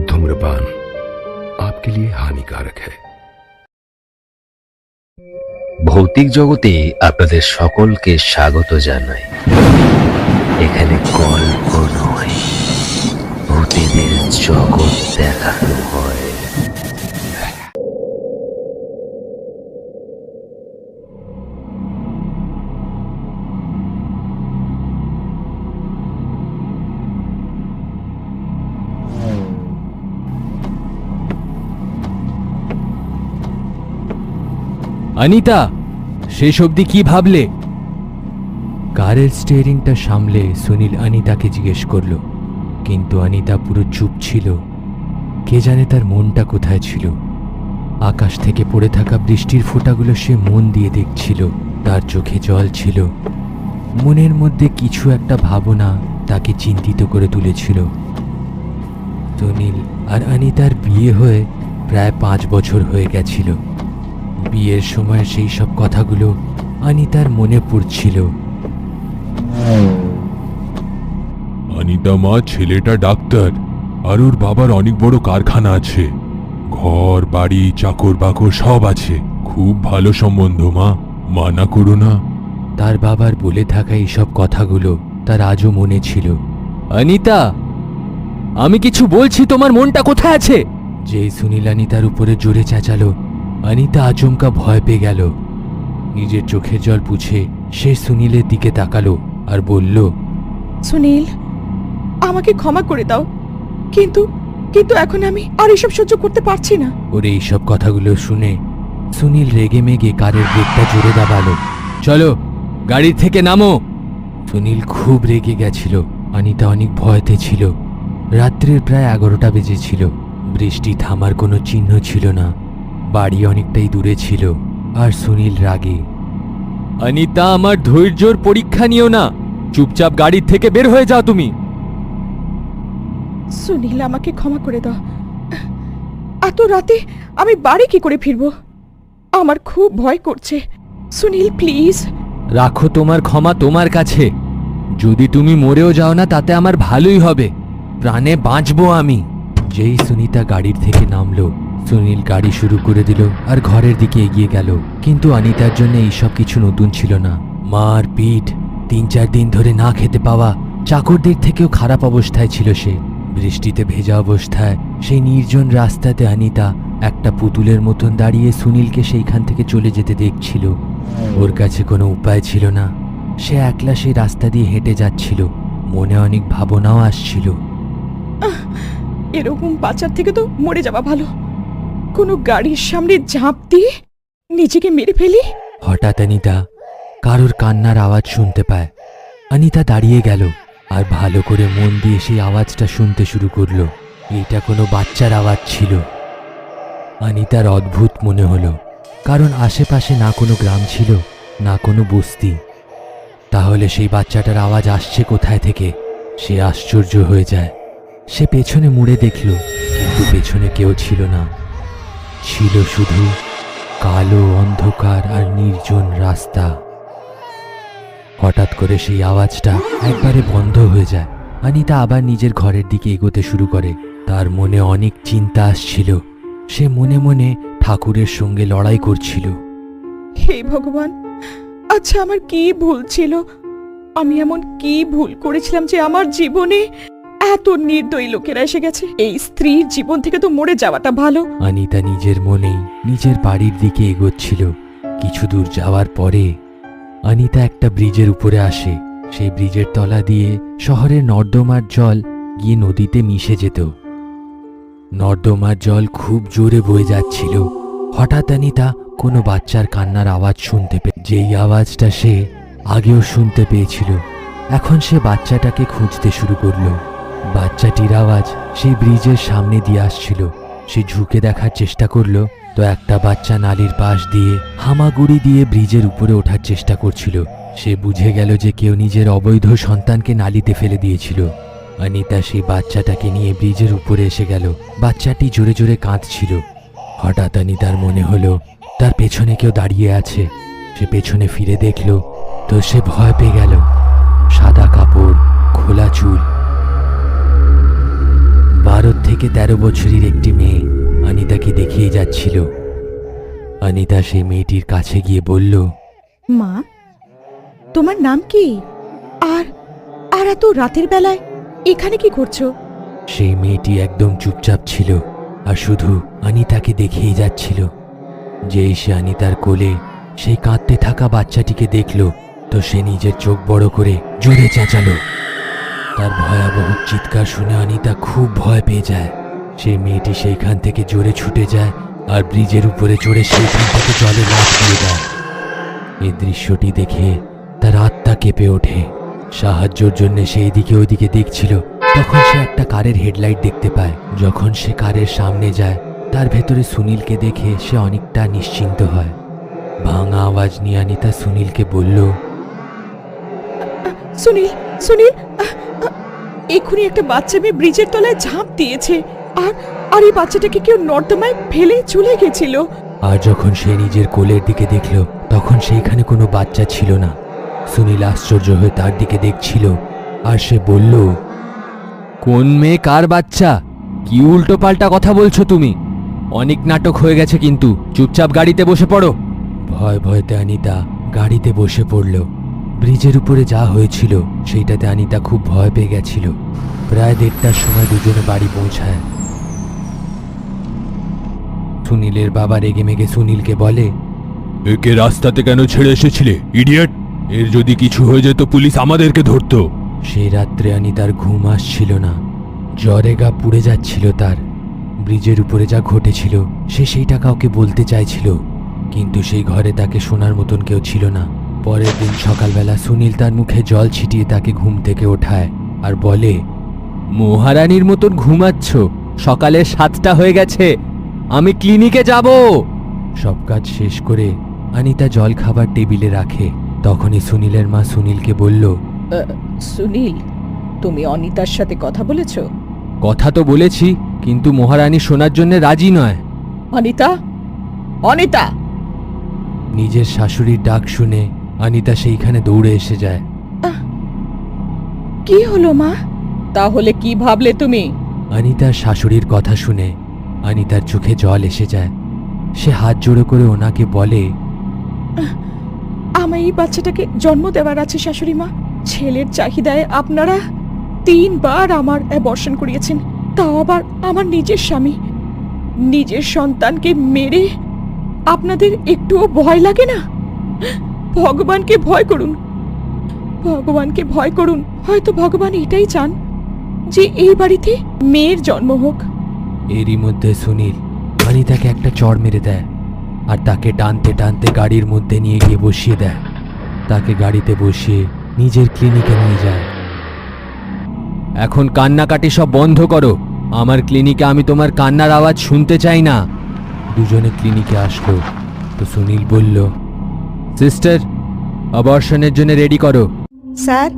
धूम्रपान आपके लिए हानिकारक है। ভৌতিক জগতে আপনাদের সকলকে স্বাগত জানাই। এখানে গল্প নয়, ভূতেদের জগৎ দেখানো হয়। অনিতা, শেষ অবধি কি ভাবলে? কারের স্টিয়ারিংটা সামলে সুনীল অনিতাকে জিজ্ঞেস করলো, কিন্তু অনিতা পুরো চুপ ছিল। কে জানে তার মনটা কোথায় ছিল। আকাশ থেকে পড়ে থাকা বৃষ্টির ফোঁটাগুলো সে মন দিয়ে দেখছিল। তার চোখে জল ছিল। মনের মধ্যে কিছু একটা ভাবনা তাকে চিন্তিত করে তুলেছিল। সুনীল আর অনিতার বিয়ে হয়ে প্রায় 5 বছর হয়ে গেছিল। বিয়ের সময় সেই সব কথাগুলো অনিতার মনে পড়ছিল। অনিতা মা, ছেলেটা ডাক্তার, আর ওর বাবার অনেক বড় কারখানা আছে, ঘর বাড়ি চাকর বাকর সব আছে। খুব ভালো সম্বন্ধ মা, মানা করো না। তার বাবার বলে থাকা এইসব কথাগুলো তার আজও মনে ছিল। অনিতা, আমি কিছু বলছি, তোমার মনটা কোথায় আছে? যেই সুনীল অনিতার উপরে জোরে চেঁচালো, অনিতা আচমকা ভয় পেয়ে গেল। নিজের চোখের জল পুছে সে সুনীলের দিকে তাকালো আর বলল, সুনীল, আমাকে ক্ষমা করে দাও, কিন্তু এখন আমি আর এসব সহ্য করতে পারছি না। ওর এইসব কথাগুলো শুনে সুনীল রেগে মেগে কারের ব্রেকটা জোরে দাবালো। চলো, গাড়ি থেকে নামো। সুনীল খুব রেগে গেছিল। অনিতা অনেক ভয়তে ছিল। রাত্রির প্রায় 11টা বেজেছিল। বৃষ্টি থামার কোনো চিহ্ন ছিল না। বাড়ি অনেকটাই দূরে ছিল। আর সুনীল রাগে। অনিতা, আমার ধৈর্যর পরীক্ষা নিও না, চুপচাপ গাড়ির থেকে বের হয়ে যাও তুমি। সুনীল, আমাকে ক্ষমা করে দাও। এত রাতে আমি বাড়ি কি করে ফিরবো? আমার খুব ভয় করছে। সুনীল, প্লিজ। রাখো তোমার ক্ষমা তোমার কাছে। যদি তুমি মরেও যাও না, তাতে আমার ভালোই হবে। প্রাণে বাঁচবো আমি। যেই সুনিতা গাড়ির থেকে নামলো, সুনীল গাড়ি শুরু করে দিল আর ঘরের দিকে এগিয়ে গেল। কিন্তু অনিতার জন্য এইসব কিছু নতুন ছিল না। মার পিঠ, 3-4 দিন ধরে না খেতে পাওয়া, চাকরদের থেকেও খারাপ অবস্থায় ছিল সে। বৃষ্টিতে ভেজা অবস্থায় সেই নির্জন রাস্তাতে অনিতা একটা পুতুলের মতন দাঁড়িয়ে সুনীলকে সেইখান থেকে চলে যেতে দেখছিল। ওর কাছে কোনো উপায় ছিল না। সে একলা সেই রাস্তা দিয়ে হেঁটে যাচ্ছিল। মনে অনেক ভাবনাও আসছিল। এরকম বাঁচার থেকে তো মরে যাওয়া ভালো। কোনো গাড়ির সামনে ঝাঁপ দিয়ে নিজেকে মেরে ফেলি। হঠাৎ অনিতা কারোর কান্নার আওয়াজ শুনতে পায়। অনিতা দাঁড়িয়ে গেল আর ভালো করে মন দিয়ে সেই আওয়াজটা শুনতে শুরু করলো। এটা কোনো বাচ্চার আওয়াজ ছিল। অনিতার অদ্ভুত মনে হলো, কারণ আশেপাশে না কোনো গ্রাম ছিল, না কোনো বস্তি। তাহলে সেই বাচ্চাটার আওয়াজ আসছে কোথায় থেকে? সে আশ্চর্য হয়ে যায়। সে পেছনে মুড়ে দেখল, কিন্তু পেছনে কেউ ছিল না। ছিল শুধু কালো অন্ধকার আর নির্জন রাস্তা। হঠাৎ করে সেই আওয়াজটা একবারে বন্ধ হয়ে যায়। অনিতা আবার নিজের ঘরের দিকে এগোতে শুরু করে। তার মনে অনেক চিন্তা আসছিল। সে মনে মনে ঠাকুরের সঙ্গে লড়াই করছিল। হে ভগবান, আচ্ছা আমার কি ভুল ছিল? আমি এমন কি ভুল করেছিলাম যে আমার জীবনে এত নির্দয়ী লোকেরা এসে গেছে? এই স্ত্রীর জীবন থেকে তো মরে যাওয়াটা ভালো। অনিতা নিজের মনেই নিজের বাড়ির দিকে এগোচ্ছিল। কিছু দূর যাওয়ার পরে অনিতা একটা ব্রিজের উপরে আসে। সেই ব্রিজের তলা দিয়ে শহরের নর্দমার জল গিয়ে নদীতে মিশে যেত। নর্দমার জল খুব জোরে বয়ে যাচ্ছিল। হঠাৎ অনিতা কোনো বাচ্চার কান্নার আওয়াজ শুনতে পেয়ে, যেই আওয়াজটা সে আগেও শুনতে পেয়েছিল। এখন সে বাচ্চাটাকে খুঁজতে শুরু করলো। বাচ্চাটির আওয়াজ সেই ব্রিজের সামনে দিয়ে আসছিল। সে ঝুঁকে দেখার চেষ্টা করলো, তো একটা বাচ্চা নালীর পাশ দিয়ে হামাগুড়ি দিয়ে ব্রিজের উপরে ওঠার চেষ্টা করছিল। সে বুঝে গেল যে কেউ নিজের অবৈধ সন্তানকে নালীতে ফেলে দিয়েছিল। অনিতা সেই বাচ্চাটাকে নিয়ে ব্রিজের উপরে এসে গেল। বাচ্চাটি জোরে জোরে কাঁদছিল। হঠাৎ অনিতার মনে হলো তার পেছনে কেউ দাঁড়িয়ে আছে। সে পেছনে ফিরে দেখল, তো সে ভয় পেয়ে গেল। সাদা কাপড়, খোলা চুল, থেকে 13 বছরের একটি মেয়ে অনিতাকে দেখিয়ে যাচ্ছিল। অনিতা সেই মেয়েটির কাছে গিয়ে বলল, মা, তোমার নাম কি? আর আর এত রাতের বেলায় এখানে কি করছো? সেই মেয়েটি একদম চুপচাপ ছিল আর শুধু অনিতাকে দেখিয়ে যাচ্ছিল। যেই সে অনিতার কোলে সেই কাঁদতে থাকা বাচ্চাটিকে দেখল, তো সে নিজের চোখ বড় করে জোরে চেঁচালো। তার ভয়াবহ চিৎকার শুনে অনিতা খুব ভয় পেয়ে যায়। সেই মেয়েটি সেইখান থেকে জোরে ছুটে যায় আর ব্রিজের উপরে চড়ে সেইখান থেকে জলে লাফ দিয়ে দেয়। এই দৃশ্যটি দেখে তার আত্মা কেঁপে ওঠে। সাহায্যের জন্য সে এদিকে ওদিকে দেখছিল, তখন সে একটা কারের হেডলাইট দেখতে পায়। যখন সে কারের সামনে যায়, তার ভেতরে সুনীলকে দেখে সে অনেকটা নিশ্চিন্ত হয়। ভাঙা আওয়াজ নিয়ে অনিতা সুনীলকে বলল, সুনীল, সুনীল, এক্ষুনি একটা বাচ্চা মেয়ে ব্রিজের তলায় ঝাঁপ দিয়েছে। আর আর এই বাচ্চাটাকে কেউ নর্দমায় ফেলে চলে গেছিল। আর যখন সে নিজের কোলের দিকে দেখল, তখন সেইখানে কোনো বাচ্চা ছিল না। সুনীল আশ্চর্য হয়ে তার দিকে দেখছিল আর সে বলল, কোন মেয়ে কার বাচ্চা? কি উল্টো পাল্টা কথা বলছো তুমি? অনেক নাটক হয়ে গেছে, কিন্তু চুপচাপ গাড়িতে বসে পড়ো। ভয় ভয়তে অনিতা গাড়িতে বসে পড়ল। ব্রিজের উপরে যা হয়েছিল সেইটাতে অনিতা খুব ভয় পেয়ে গেছিল। প্রায় 1:30টার সময় দুজনে বাড়ি পৌঁছায়। সুনীলের বাবা রেগে মেগে সুনীলকে বলে, একে রাস্তাতে কেন ছেড়ে এসেছিলে, ইডিয়েট? এর যদি কিছু হয়ে যেত পুলিশ আমাদেরকে ধরতো। সেই রাত্রে অনিতার ঘুম আসছিল না। জ্বরে গা পুড়ে যাচ্ছিল তার। ব্রিজের উপরে যা ঘটেছিল সে সেইটা কাউকে বলতে চাইছিল, কিন্তু সেই ঘরে তাকে শোনার মতন কেউ ছিল না। পরের দিন সকালবেলা সুনীল তার মুখে জল ছিটিয়ে তাকে ঘুম থেকে ওঠায় আর বলে, মহারানীর মতন ঘুমাচ্ছ? সকালে 7টা হয়ে গেছে, আমি ক্লিনিকে যাব। সব কাজ শেষ করে অনিতা জল খাবার টেবিলে রাখে। তখনই সুনীলের মা সুনীলকে বলল, সুনীল, তুমি অনিতার সাথে কথা বলেছো? কথা তো বলেছি, কিন্তু মহারানী শোনার জন্য রাজি নয়। অনিতা, অনিতা! নিজের শাশুড়ির ডাক শুনে অনিতা সেইখানে দৌড়ে এসে যায়। কি হলো মা? তাহলে কি ভাবলে তুমি? অনিতার শাশুড়ির কথা শুনে অনিতার চোখে জল এসে যায়। সে হাত জোড়ো করে ওনাকে বলে, আমার এই বাচ্চাটাকে জন্ম দেওয়ার আছে শাশুড়ি মা। ছেলের চাহিদায় আপনারা 3 বার আমার অ্যাবর্শন করিয়েছেন, তাও আবার আমার নিজের স্বামী। নিজের সন্তানকে মেরে আপনাদের একটুও ভয় লাগে না? ভগবানকে ভয় করুন, ভগবানকে ভয় করুন। হয়তো ভগবান এটাই চান যে এই বাড়িতে মেয়ের জন্ম হোক। এরই মধ্যে সুনীল অনিতাকে একটা চড় মেরে দেয় আর তাকে টানতে টানতে গাড়ির মধ্যে নিয়ে গিয়ে বসিয়ে দেয়। তাকে গাড়িতে বসিয়ে নিজের ক্লিনিকে নিয়ে যায়। এখন কান্নাকাটি সব বন্ধ করো। আমার ক্লিনিকে আমি তোমার কান্নার আওয়াজ শুনতে চাই না। দুজনে ক্লিনিকে আসলো, তো সুনীল বলল, সিস্টার, অবর্শনের জন্য রেডি করো। স্যার,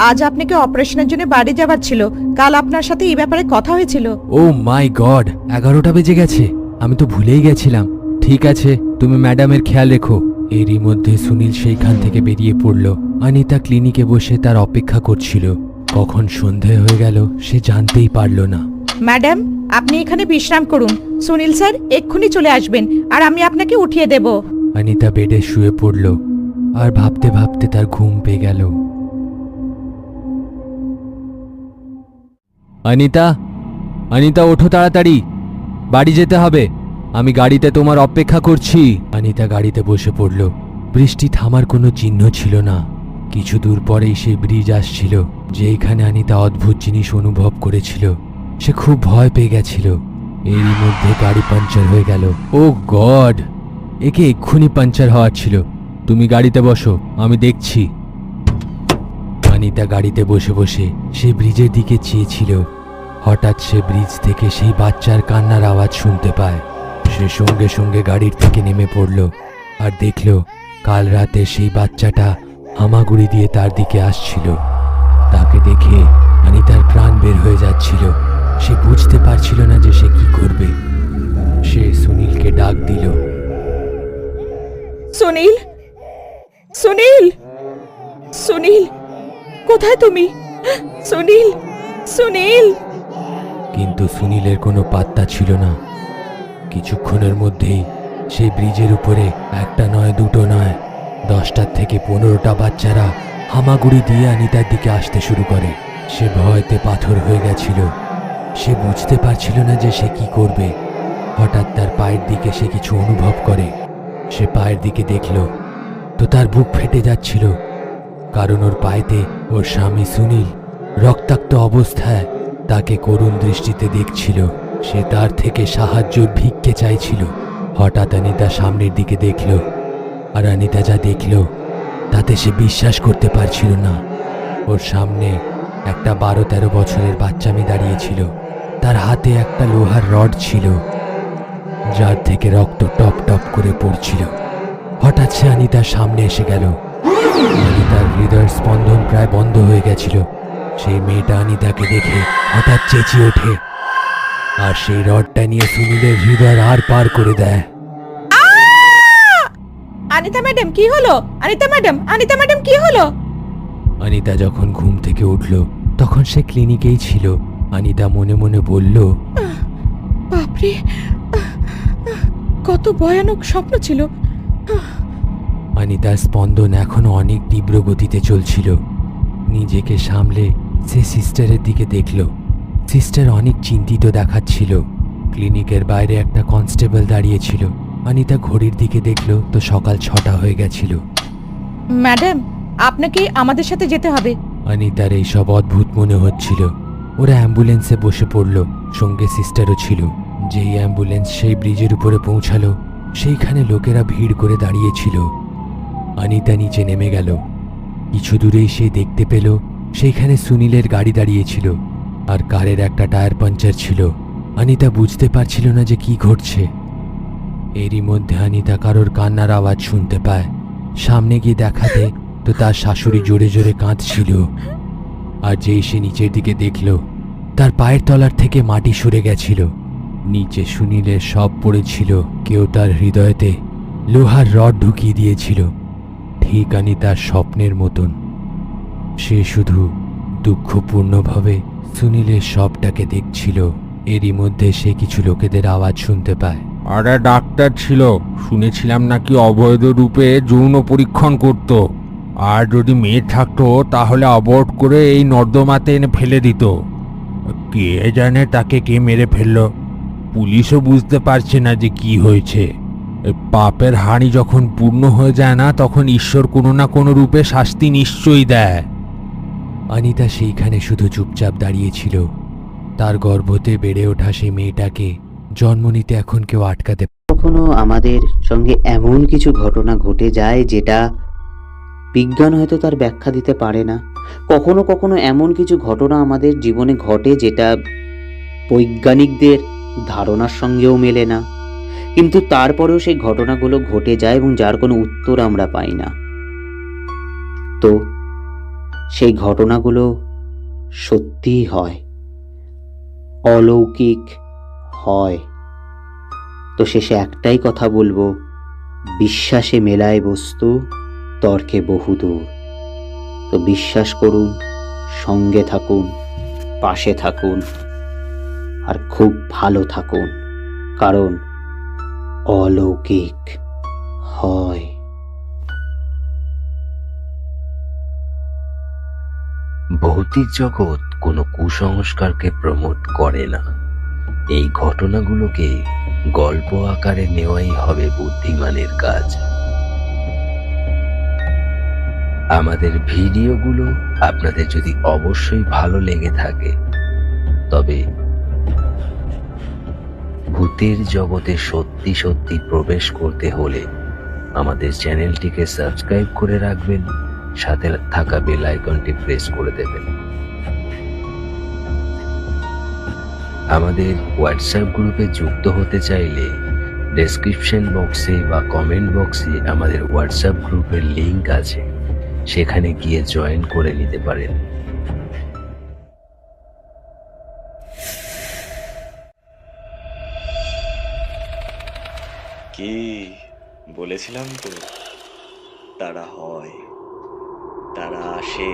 আজ আপনাকে অপারেশনের জন্য বাড়ি যাবার ছিল। কাল আপনার সাথে এই ব্যাপারে কথা হয়েছিল। ও মাই গড, 11টা বেজে গেছে, আমি তো ভুলেই গেছিলাম। ঠিক আছে, তুমি ম্যাডামের খেয়াল রেখো। এরই মধ্যে সুনীল সেইখান থেকে বেরিয়ে পড়ল। অনিতা ক্লিনিকে বসে তার অপেক্ষা করছিল। কখন সন্ধে হয়ে গেল সে জানতেই পারল না। ম্যাডাম, আপনি এখানে বিশ্রাম করুন। সুনীল স্যার এক্ষুনি চলে আসবেন আর আমি আপনাকে উঠিয়ে দেব। অনিতা বেডে শুয়ে পড়ল আর ভাবতে ভাবতে তার ঘুম পেয়ে গেল। অনিতা, অনিতা, ওঠো তাড়াতাড়ি, বাড়ি যেতে হবে। আমি গাড়িতে তোমার অপেক্ষা করছি। অনিতা গাড়িতে বসে পড়ল। বৃষ্টি থামার কোনো চিহ্ন ছিল না। কিছু দূর পরেই সেই ব্রিজ আসছিল, যেখানে অনিতা অদ্ভুত জিনিস অনুভব করেছিল। সে খুব ভয় পেয়ে গেছিল। এরই মধ্যে গাড়ি পাঞ্চার হয়ে গেল। ও গড, একে এক্ষুনি পাঞ্চার হওয়ার ছিল। তুমি গাড়িতে বসো, আমি দেখছি। অনিতা গাড়িতে বসে বসে সেই ব্রিজের দিকে চেয়েছিল। হঠাৎ সে ব্রিজ থেকে সেই বাচ্চার কান্নার আওয়াজ শুনতে পায়। সে সঙ্গে সঙ্গে গাড়ির থেকে নেমে পড়ল আর দেখল কাল রাতে সেই বাচ্চাটা হামাগুড়ি দিয়ে তার দিকে আসছিল। তাকে দেখে অনিতার প্রাণ বের হয়ে যাচ্ছিল। সে বুঝতে পারছিল না যে সে কি করবে। সে সুনীলকে ডাক দিল। সুনীল, সুনীল, সুনীল, কোথায় তুমি? সুনীল, সুনীল! কিন্তু সুনীলের কোনো পাত্তা ছিল না। কিছুক্ষণের মধ্যেই সেই ব্রিজের উপরে একটা নয়, দুটো নয়, 10টার থেকে 15টা বাচ্চারা হামাগুড়ি দিয়ে অনিতার দিকে আসতে শুরু করে। সে ভয়তে পাথর হয়ে গেছিল। সে বুঝতে পারছিল না যে সে কি করবে। হঠাৎ তার পায়ের দিকে সে কিছু অনুভব করে। সে পায়ের দিকে দেখল তো তার বুক ফেটে যাচ্ছিল, কারণ ওর পায়েতে ওর স্বামী সুনীল রক্তাক্ত অবস্থায় তাকে করুণ দৃষ্টিতে দেখছিল। সে তার থেকে সাহায্যর ভিক্ষে চাইছিল। হঠাৎ অনিতা সামনের দিকে দেখল, আর অনিতা যা দেখল তাতে সে বিশ্বাস করতে পারছিল না। ওর সামনে একটা 12-13 বছরের বাচ্চা মেয়ে দাঁড়িয়েছিল। তার হাতে একটা লোহার রড ছিল, যার থেকে রক্ত টপ টপ করে পড়ছিল। হঠাৎ সে অনিতার সামনে এসে গেল। অনিতার হৃদয়ের স্পন্দন প্রায় বন্ধ হয়ে গেছিল। সেই মেয়েটা অনিতাকে দেখে হঠাৎ চেঁচিয়ে ওঠে, আর সেই রডটা নিয়ে সুনীলের হৃদয় আর পার করে দেয়। অনিতা ম্যাডাম কি হলো? অনিতা ম্যাডাম কি হলো? অনিতা যখন ঘুম থেকে উঠল তখন সে ক্লিনিকেই ছিল। অনিতা মনে মনে বলল, বাপরে, কত ভয়ানক স্বপ্ন ছিল। অনিতার স্পন্দন এখনো অনেক তীব্র গতিতে চলছিল। নিজেকে সামলে সে সিস্টারের দিকে দেখল। সিস্টার অনেক চিন্তিত দেখাচ্ছিল। ক্লিনিকের বাইরে একটা কনস্টেবল দাঁড়িয়েছিল। অনিতা ঘড়ির দিকে দেখল তো সকাল 6টা হয়ে গেছিল। ম্যাডাম, আপনাকে আমাদের সাথে যেতে হবে। অনিতার এইসব অদ্ভুত মনে হচ্ছিল। ওরা অ্যাম্বুলেন্সে বসে পড়ল, সঙ্গে সিস্টারও ছিল। যেই অ্যাম্বুলেন্স সেই ব্রিজের উপরে পৌঁছালো, সেইখানে লোকেরা ভিড় করে দাঁড়িয়েছিল। অনিতা নিচে নেমে গেল। কিছু দূরেই সে দেখতে পেল সেইখানে সুনীলের গাড়ি দাঁড়িয়েছিল, আর কারের একটা টায়ার পাঞ্চার ছিল। অনিতা বুঝতে পারছিল না যে কি ঘটছে। এরই মধ্যে অনিতা কারোর কান্নার আওয়াজ শুনতে পায়। সামনে গিয়ে দেখাতে তো তার শাশুড়ি জোরে জোরে কাঁদছিল। আর যেই সে নিচের দিকে দেখল, তার পায়ের তলার থেকে মাটি সরে গেছিল। নিচে সুনীলের সব পড়েছিল। কেউ তার হৃদয়তে লোহার রড ঢুকিয়ে দিয়েছিল, ঠিক অনিতার স্বপ্নের মতন। সে শুধু দুঃখপূর্ণভাবে সুনীলের সবটাকে দেখছিল। এরই মধ্যে সে কিছু লোকেদের আওয়াজ শুনতে পায়। আরে ডাক্তার ছিল, শুনেছিলাম নাকি অবৈধ রূপে যৌন পরীক্ষণ করত, আর যদি মেয়ে থাকতো তাহলে অবর্ট করে এই নর্দমাতে এনে ফেলে দিত। কে জানে তাকে কে মেরে ফেললো। পুলিশও বুঝতে পারছে না যে কি হয়েছে। এই পাপের হাঁড়ি যখন পূর্ণ হয়ে যায় না, তখন ঈশ্বর কোনো না কোনো রূপে শাস্তি নিশ্চয়ই দেয়। অনিতা সেইখানে শুধু চুপচাপ দাঁড়িয়েছিল। তার গর্ভতে বেড়ে ওঠা সেই মেয়েটাকে জন্ম নিতে এখন কেউ আটকাতে। কখনো আমাদের সঙ্গে এমন কিছু ঘটনা ঘটে যায় যেটা বিজ্ঞান হয়তো তার ব্যাখ্যা দিতে পারে না। কখনো কখনো এমন কিছু ঘটনা আমাদের জীবনে ঘটে যেটা বৈজ্ঞানিকদের ধারণার সঙ্গেও মেলে না, কিন্তু তারপরেও সেই ঘটনাগুলো ঘটে যায় এবং যার কোনো উত্তর আমরা পাই না। তো সেই ঘটনাগুলো সত্যিই হয়, অলৌকিক হয়। তো শেষে একটাই কথা বলবো, বিশ্বাসে মেলায় বস্তু, তর্কে বহুদূর। তো বিশ্বাস করুন, সঙ্গে থাকুন, পাশে থাকুন, আর খুব ভালো থাকুন, কারণ অলৌকিক হয়। ভৌতিক জগৎ কোনো কুসংস্কারকে প্রমোট করে না। এই ঘটনাগুলোকে গল্প আকারে নেওয়াই হবে বুদ্ধিমানের কাজ। আমাদের ভিডিওগুলো আপনাদের যদি অবশ্যই ভালো লেগে থাকে, তবে ভূতের জগতে সত্যি সত্যি প্রবেশ করতে হলে আমাদের চ্যানেলটিকে সাবস্ক্রাইব করে রাখবেন, সাথে থাকা বেল আইকনটি প্রেস করে দেবেন। আমাদের হোয়াটসঅ্যাপ গ্রুপে যুক্ত হতে চাইলে ডেসক্রিপশন বক্সে বা কমেন্ট বক্সে আমাদের হোয়াটসঅ্যাপ গ্রুপের লিংক আছে, সেখানে গিয়ে জয়েন করে নিতে পারেন। কি বলেছিলাম তো, তারা হয়, তারা আসে,